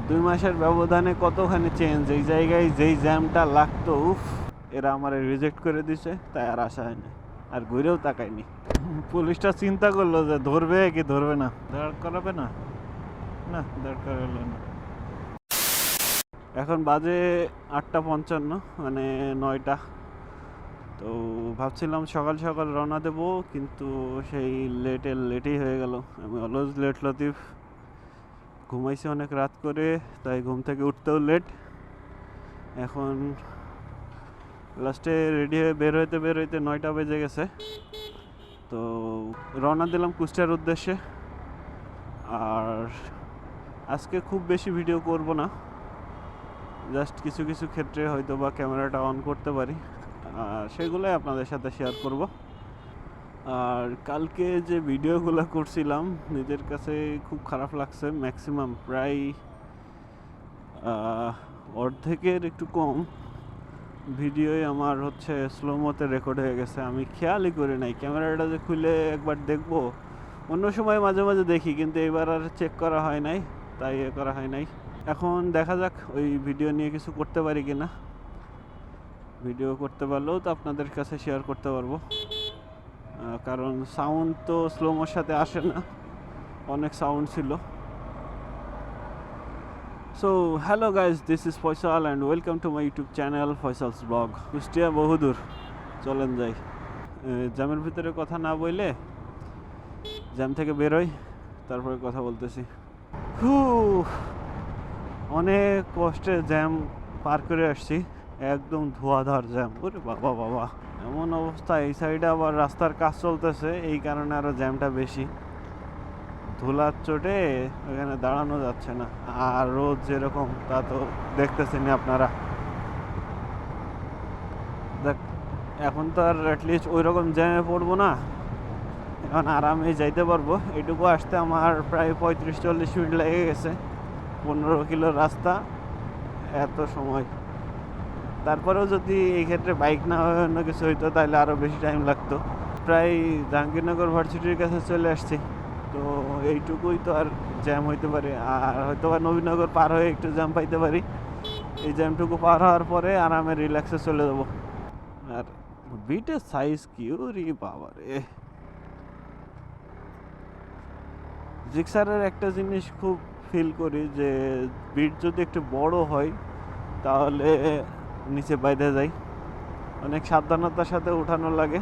2 মাসের ব্যবধানে কতখানি চেঞ্জ। এই জায়গায় যেই জ্যামটা লাগতো, উফ, এরা আমার রিজেক্ট করে দিছে, তাই আর আসা হয়নি, আর ঘুরেও তাকায়নি। পুলিশটা চিন্তা করলো যে ধরবে কি ধরবে না, দাঁড় করাবে না, না দাঁড় করালো না। এখন বাজে 8:55, মানে 9টা। তো ভাবছিলাম সকাল সকাল রওনা দেব, কিন্তু সেই লেটেই হয়ে গেল। আমি অলওয়েজ লেট লতিফ। ঘুমাইছি অনেক রাত করে, তাই ঘুম থেকে উঠতেও লেট। এখন লাস্টে রেডি হয়ে বের হইতে 9টা বেজে গেছে। তো রওনা দিলাম কুষ্টিয়ার উদ্দেশ্যে। আর আজকে খুব বেশি ভিডিও করব না, জাস্ট কিছু কিছু ক্ষেত্রে হয়তো বা ক্যামেরাটা অন করতে পারি, আর সেগুলোই আপনাদের সাথে শেয়ার করব। আর কালকে যে ভিডিওগুলো করছিলাম, নিজের কাছে খুব খারাপ লাগছে। ম্যাক্সিমাম প্রায় অর্ধেকের একটু কম ভিডিওই আমার হচ্ছে স্লোমোতে রেকর্ড হয়ে গেছে। আমি খেয়ালই করি নাই, ক্যামেরাটা যে খুলে একবার দেখবো, অন্য সময় মাঝে মাঝে দেখি, কিন্তু এবার আর চেক করা হয় নাই, তাই করা হয় নাই। এখন দেখা যাক ওই ভিডিও নিয়ে কিছু করতে পারি কিনা। ভিডিও করতে পারলেও তো আপনাদের কাছে শেয়ার করতে পারবো, কারণ সাউন্ড তো স্লোমোর সাথে আসে না, অনেক সাউন্ড ছিল। So hello guys, this is Foysal and welcome to my YouTube channel Foysal's Vlog. Kushtia বহুদূর, চলেন যাই। জ্যামের ভিতরে কথা না বললে, জ্যাম থেকে বেরোই, তারপরে কথা বলতেছি। অনেক কষ্টে জ্যাম পার করে আসছি, একদম ধোঁয়াধার জ্যাম। ওরে বাবা বাবা, এমন অবস্থা। এই সাইডে আবার রাস্তার কাজ চলতেছে, এই কারণে আরো জ্যামটা বেশি। ধুলার চোটে ওখানে দাঁড়ানো যাচ্ছে না, আর রোদ যেরকম তা তো দেখতেছেন আপনারা। দেখ, এখন তো আর অ্যাটলিস্ট ওই রকম জ্যামে পড়বো না, এখন আরামে যাইতে পারবো। এটুকু আসতে আমার প্রায় 35-40 মিনিট লেগে গেছে, 15 কিলো রাস্তা, এত সময়। তারপরেও যদি এই ক্ষেত্রে বাইক না হয় অন্য কিছু হইতো, তাহলে আরও বেশি টাইম লাগতো। প্রায় জাহাঙ্গীরনগর ভার্সিটির কাছে চলে আসছি, তো এইটুকুই তো আর জ্যাম হইতে পারে। আর হয়তো বা নবীনগর পার হয়ে একটু জ্যাম পাইতে পারি। এই জ্যামটুকু পার হওয়ার পরে আরামে রিল্যাক্সে চলে যাব। আর বিটের সাইজ কি, ওরে বাবা রে। জিক্সারের একটা জিনিস খুব ফিল করি, যে বিট যদি একটু বড় হয় তাহলে নিচে বাইধে যায়, অনেক সাবধানতার সাথে উঠানো লাগে,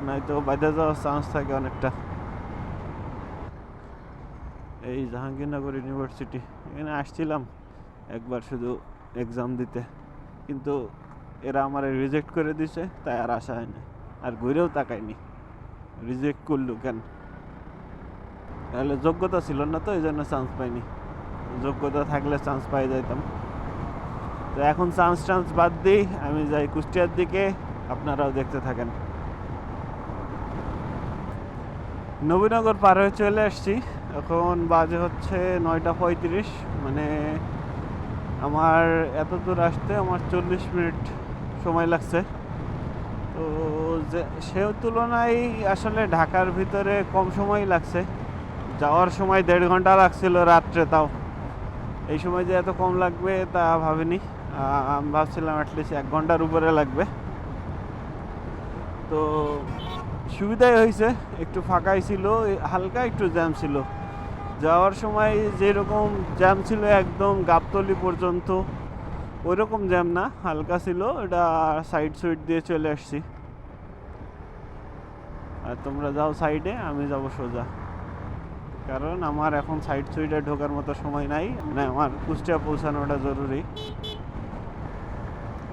নয়তো বাইধে যাওয়ার চান্স থাকে অনেকটা। এই জাহাঙ্গীরনগর ইউনিভার্সিটি, এখানে আসছিলাম একবার শুধু এক্সাম দিতে, কিন্তু এরা আমার রিজেক্ট করে দিছে, তাই আর আসা হয়নি, আর ঘুরেও তাকায়নি। রিজেক্ট করলো কেন? তাহলে যোগ্যতা ছিল না, তো এই জন্য চান্স পাইনি। যোগ্যতা থাকলে চান্স পাই যাইতাম। তো এখন চান্স বাদ দিই, আমি যাই কুষ্টিয়ার দিকে, আপনারাও দেখতে থাকেন। নবীনগর পার হয়ে চলে আসছি, এখন বাজে হচ্ছে 9:35। মানে আমার এত দূর আসতে আমার 40 মিনিট সময় লাগছে। তো সে তুলনায় আসলে ঢাকার ভিতরে কম সময় লাগছে। যাওয়ার সময় 1.5 ঘন্টা লাগছিল রাত্রে, তাও এই সময় যে এত কম লাগবে তা ভাবিনি। আমি ভাবছিলাম অ্যাটলিস্ট 1 ঘন্টার উপরে লাগবে। তো সুবিধাই হয়েছে, একটু ফাঁকাই ছিল, হালকা একটু জ্যাম ছিল। যাওয়ার সময় যেরকম জ্যাম ছিল একদম গাবতলি পর্যন্ত, ওই রকম জ্যাম না, হালকা ছিল। এটা সাইড সুইড দিয়ে চলে আসছি। আর তোমরা যাও সাইডে, আমি যাব সোজা, কারণ আমার এখন সাইড সুইডে ঢোকার মতো সময় নাই। মানে আমার কুষ্টিয়া পৌঁছানোটা জরুরি,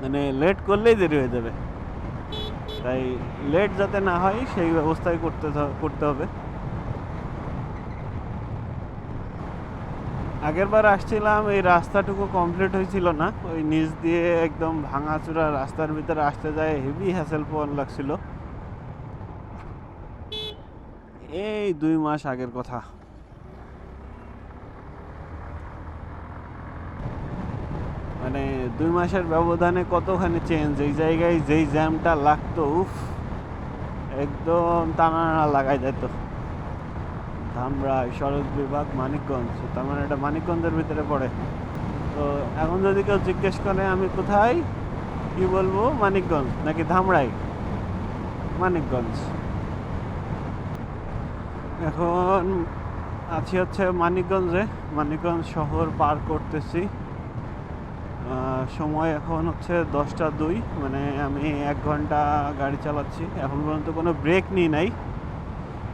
মানে লেট করলেই দেরি হয়ে যাবে, তাই লেট যাতে না হয় সেই ব্যবস্থাই করতে হবে। আগেরবার আসছিলাম, এই রাস্তাটুকু কমপ্লিট হয়েছিল না, ওই নিচ দিয়ে একদম ভাঙাচুরা রাস্তার ভিতরে আসতে যায় হেভি হ্যাসেল ফোন লাগছিল। এই 2 মাস আগের কথা। মানে 2 মাসের ব্যবধানে কতখানি চেঞ্জ। এই জায়গায় যেই জ্যামটা লাগতো, উফ, একদম টানা লাগাই যেত। ধামরাই সড়ক বিভাগ, মানিকগঞ্জ, তার মানে এটা মানিকগঞ্জের ভিতরে পড়ে। তো এখন যদি কেউ জিজ্ঞেস করে আমি কোথায়, কি বলবো, মানিকগঞ্জ নাকি ধামরাই? মানিকগঞ্জ। এখন আছি হচ্ছে মানিকগঞ্জে, মানিকগঞ্জ শহর পার করতেছি। সময় এখন হচ্ছে 10টা 2, মানে আমি 1 ঘন্টা গাড়ি চালাচ্ছি। এখন পর্যন্ত কোনো ব্রেক নিই নাই।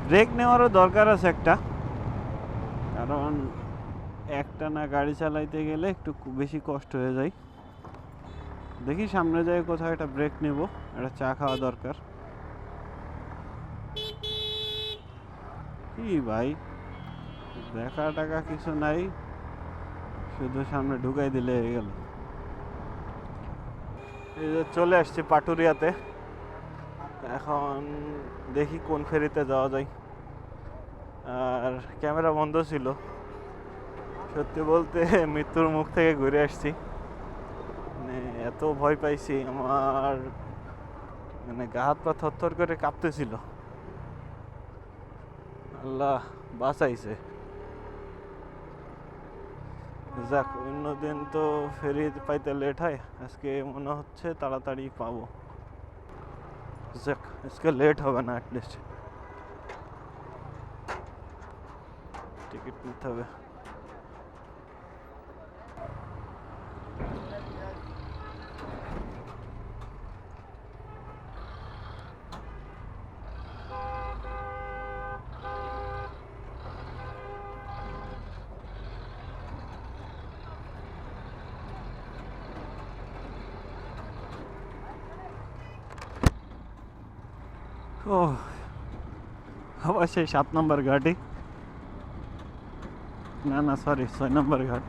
ব্রেক নেওয়ারও দরকার আছে একটা, কারণ একটা না গাড়ি চালাইতে গেলে একটু বেশি কষ্ট হয়ে যায়। দেখি সামনে যাই কোথাও একটা ব্রেক নেব, একটা চা খাওয়া দরকার। কি ভাই, দেখা টাকা কিছু নাই, শুধু সামনে ঢুকাই দিলে হয়ে গেল। এই যে চলে আসছি পাটুরিয়াতে। এখন দেখি কোন ফেরিতে যাওয়া যায়। আর ক্যামেরা বন্ধ ছিল, সত্যি বলতে মৃত্যুর মুখ থেকে ঘুরে আসছি। মানে এত ভয় পাইছি, আমার মানে গা হাত পা থরথর করে কাঁপতেছিল। আল্লাহ বাঁচাইছে। যাক, অন্যদিন তো ফেরি পাইতে লেট হয়, আজকে মনে হচ্ছে তাড়াতাড়ি পাবো। যাক, আজকে লেট হবে না, অ্যাটলিস্ট। টিকিট নিতে হবে। ও, আবার সেই 7 নম্বর ঘাটই, না সরি 6 নম্বর ঘাট।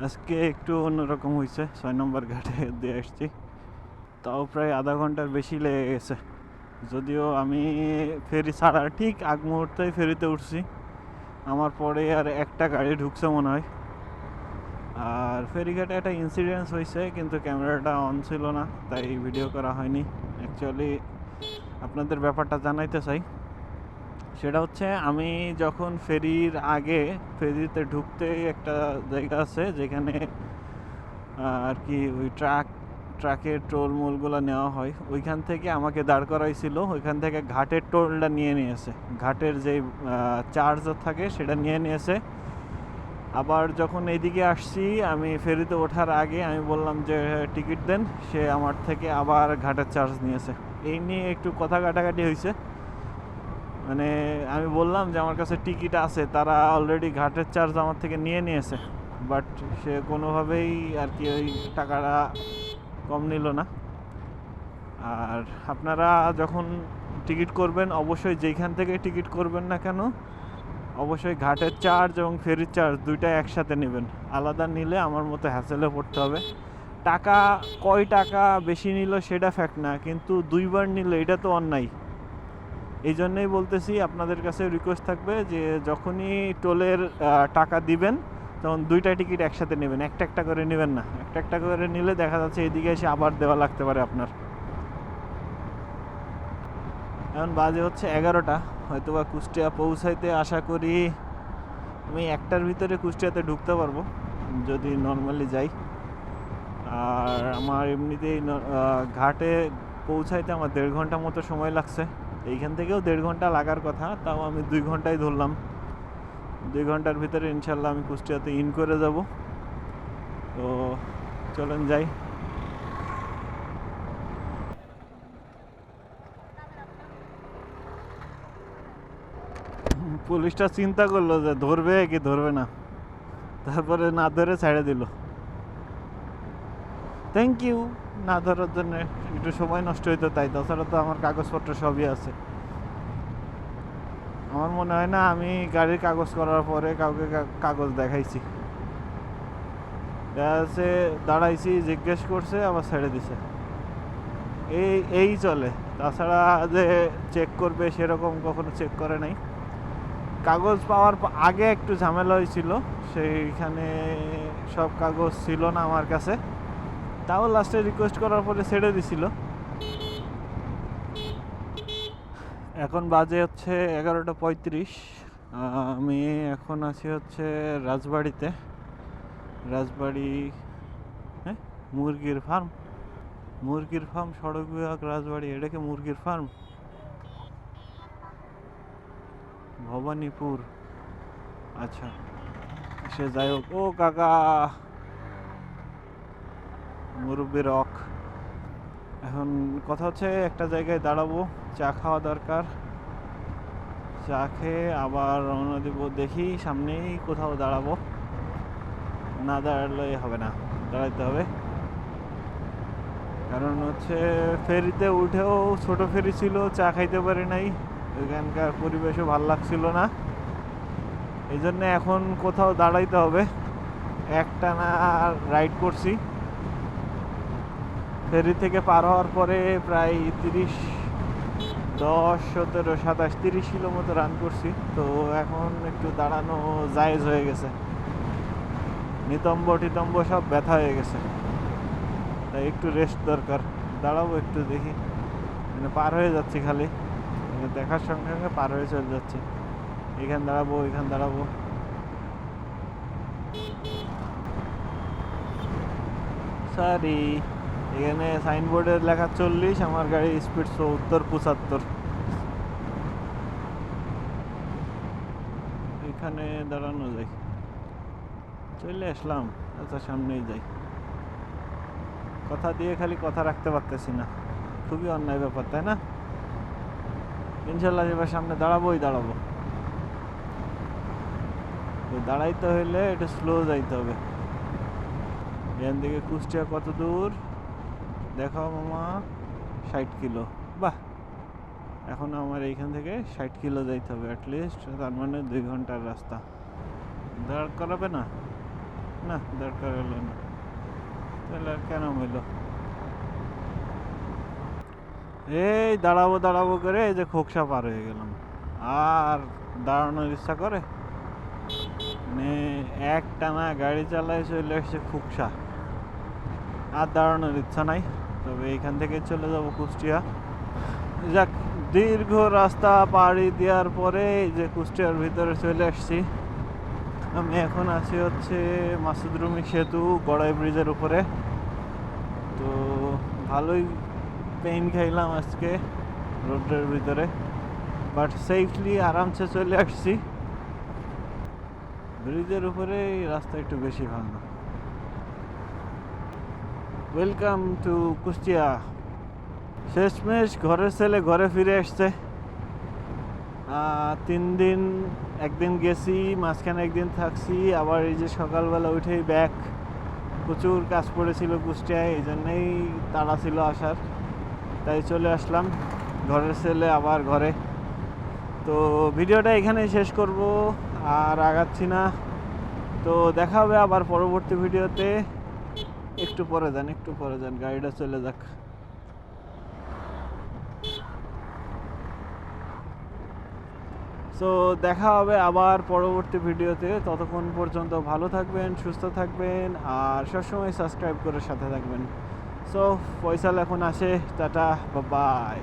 আজকে একটু অন্যরকম হয়েছে, 6 নম্বর ঘাটে দিয়ে আসছি। তাও প্রায় আধা ঘন্টার বেশি লেগে গেছে। যদিও আমি ফেরি ছাড়ার ঠিক আগ মুহূর্তেই ফেরিতে উঠছি, আমার পরে আর একটা গাড়ি ঢুকছে মনে হয়। আর ফেরিঘাটে একটা ইনসিডেন্স হয়েছে, কিন্তু ক্যামেরাটা অন ছিল না, তাই ভিডিও করা হয়নি। অ্যাকচুয়ালি আপনাদের ব্যাপারটা জানাইতে চাই। সেটা হচ্ছে, আমি যখন ফেরির আগে, ফেরিতে ঢুকতে একটা জায়গা আছে যেখানে আর কি ওই ট্রাকের টোল মোলগুলো নেওয়া হয়, ওইখান থেকে আমাকে দাঁড় করাইছিল। ওইখান থেকে ঘাটের টোলটা নিয়ে নিয়েছে, ঘাটের যে চার্জ থাকে সেটা নিয়ে নিয়েছে। আবার যখন এইদিকে আসছি, আমি ফেরিতে ওঠার আগে আমি বললাম যে টিকিট দেন, সে আমার থেকে আবার ঘাটের চার্জ নিয়েছে। এই নিয়ে একটু কথা কাটাকাটি হয়েছে। মানে আমি বললাম যে আমার কাছে টিকিট আছে, তারা অলরেডি ঘাটের চার্জ আমার থেকে নিয়ে নিয়েছে, বাট সে কোনোভাবেই আর কি ওই টাকাটা কম নিল না। আর আপনারা যখন টিকিট করবেন, অবশ্যই যেইখান থেকে টিকিট করবেন না কেন, অবশ্যই ঘাটের চার্জ এবং ফেরির চার্জ দুইটাই একসাথে নেবেন। আলাদা নিলে আমার মতো হ্যাসেলে পড়তে হবে। টাকা কয় টাকা বেশি নিল সেটা ফ্যাক্ট না, কিন্তু দুইবার নিলে এটা তো অন্যায়। এই জন্যই বলতেছি, আপনাদের কাছে রিকোয়েস্ট থাকবে যে যখনই টোলের টাকা দিবেন, তখন দুইটা টিকিট একসাথে নেবেন, একটা করে নেবেন না। একটা করে নিলে দেখা যাচ্ছে এদিকে এসে আবার দেওয়া লাগতে পারে আপনার। এখন বাজে হচ্ছে 11টা, হয়তো বা কুষ্টিয়া পৌঁছাইতে আশা করি আমি 1টার ভিতরে কুষ্টিয়াতে ঢুকতে পারবো যদি নর্মালি যাই। আর আমার এমনিতেই ঘাটে পৌঁছাইতে আমার 1.5 ঘন্টা মতো সময় লাগছে। এইখান থেকেও 1.5 ঘন্টা লাগার কথা, তাও আমি 2 ঘন্টাই ধরলাম। 2 ঘন্টার ভিতরে ইনশাল্লাহ আমি কুষ্টিয়াতে ইন করে যাব। তো চলেন যাই। পুলিশটা চিন্তা করলো যে ধরবে কি ধরবে না, তারপরে না ধরে ছেড়ে দিল। Thank you. না ধরার জন্য একটু সময় নষ্ট হইতো, তাই তাছাড়া তো আমার কাগজপত্র সবই আছে। আমার মনে হয় না আমি গাড়ির কাগজ করার পরে কাউকে কাগজ দেখাইছি। সে দাঁড়াইছি, জিজ্ঞেস করছে, আবার ছেড়ে দিছে। এই চলে, তাছাড়া যে চেক করবে সেরকম কখনো চেক করে নাই। কাগজ পাওয়ার আগে একটু ঝামেলা হয়েছিল, সেইখানে সব কাগজ ছিল না আমার কাছে, তাও লাস্টে রিকোয়েস্ট করার পরে ছেড়ে দিছিল। এখন বাজে হচ্ছে 11টা 35। আমি এখন আছি হচ্ছে রাজবাড়িতে। রাজবাড়ি, হ্যাঁ, মুরগির ফার্ম সড়ক বিভাগ রাজবাড়ি, এটাকে মুরগির ফার্ম ভবানীপুর। আচ্ছা, সে যাই হোক। ও কাকা, মুরব্বি রক। এখন কথা হচ্ছে একটা জায়গায় দাঁড়াবো, চা খাওয়া দরকার। চা খেয়ে আবার রওনা দিব। দেখি সামনেই কোথাও দাঁড়াবো, না দাঁড়ালে হবে না, দাঁড়াইতে হবে। কারণ হচ্ছে ফেরিতে উঠেও, ছোট ফেরি ছিল, চা খাইতে পারি নাই, ওইখানকার পরিবেশও ভালো লাগছিল না। এই জন্য এখন কোথাও দাঁড়াইতে হবে। একটানা রাইড করছি, ফেরি থেকে পার হওয়ার পরে প্রায় 10, 17, 27, 30 কিলো মতো রান করছি। তো এখন একটু দাঁড়ানো জায়েজ হয়ে গেছে, নিতম্ব টিতম্ব সব ব্যথা হয়ে গেছে, তাই একটু রেস্ট দরকার। দাঁড়াবো একটু, দেখি, মানে পার হয়ে যাচ্ছি খালি, দেখার সঙ্গে সঙ্গে পার হয়ে চলে যাচ্ছি। এখানে দাঁড়াবো, এখানে দাঁড়াবো। সরি, এখানে সাইনবোর্ডে লেখা 40, আমার গাড়ির স্পিড 70, 75। এখানে দাঁড়ানো যায়, চলে আসলাম। আচ্ছা, সামনেই যাই। কথা দিয়ে খালি কথা রাখতে পারতেছি না, খুবই অন্যায় ব্যাপার, তাই না? ইনশাল্লাহ এবার সামনে দাঁড়াবোই দাঁড়াবো। তো দাঁড়াইতে হইলে একটু স্লো যাইতে হবে। এখান থেকে কুষ্টিয়া কত দূর দেখাও মামা? 60 কিলো। বাহ, এখন আমার এইখান থেকে 60 কিলো যাইতে হবে অ্যাটলিস্ট, তার মানে 2 ঘন্টার রাস্তা। দাঁড় করাবে না? না, দাঁড় করালো না, তাহলে আর কেন হইল? এই দাঁড়াবো দাঁড়াবো করে এই যে খোকসা পার হয়ে গেলাম, আর দাঁড়ানোর ইচ্ছা করে? মানে এক টানা গাড়ি চালায় চলে এসছে খোকসা, আর দাঁড়ানোর ইচ্ছা নাই। তবে এইখান থেকে চলে যাব কুষ্টিয়া। যাক, দীর্ঘ রাস্তা পাড়ি দেওয়ার পরে এই যে কুষ্টিয়ার ভিতরে চলে আসছি। আমি এখন আছি হচ্ছে মাসুদ রুমি সেতু, গড়াই ব্রিজের উপরে। তো ভালোই পেইন খাইলাম আজকে রোডের ভিতরে, বাট সেফলি আরামসে চলে আসছি। ব্রিজের উপরে রাস্তা একটু বেশি ভালো। Welcome to Kushtia. শেষমেশ ঘরের ছেলে ঘরে ফিরে আসছে। 3 দিন, একদিন গেছি, মাঝখানে একদিন থাকছি, আবার এই যে সকালবেলা উঠেই ব্যাক। প্রচুর কাজ পড়েছিল কুষ্টিয়ায়, এই জন্যই তাড়া ছিল আসার, তাই চলে আসলাম। ঘরের ছেলে আবার ঘরে। তো ভিডিওটা এখানেই শেষ করব, আর আগাচ্ছি না। তো দেখা হবে আবার পরবর্তী ভিডিওতে। একটু পরে যান, গাড়িটা চলে যাক। সো দেখা হবে আবার পরবর্তী ভিডিওতে। ততক্ষণ পর্যন্ত ভালো থাকবেন, সুস্থ থাকবেন, আর সবসময় সাবস্ক্রাইব করে সাথে থাকবেন। সো ফয়সাল এখন আসে, টাটা, বাই বাই।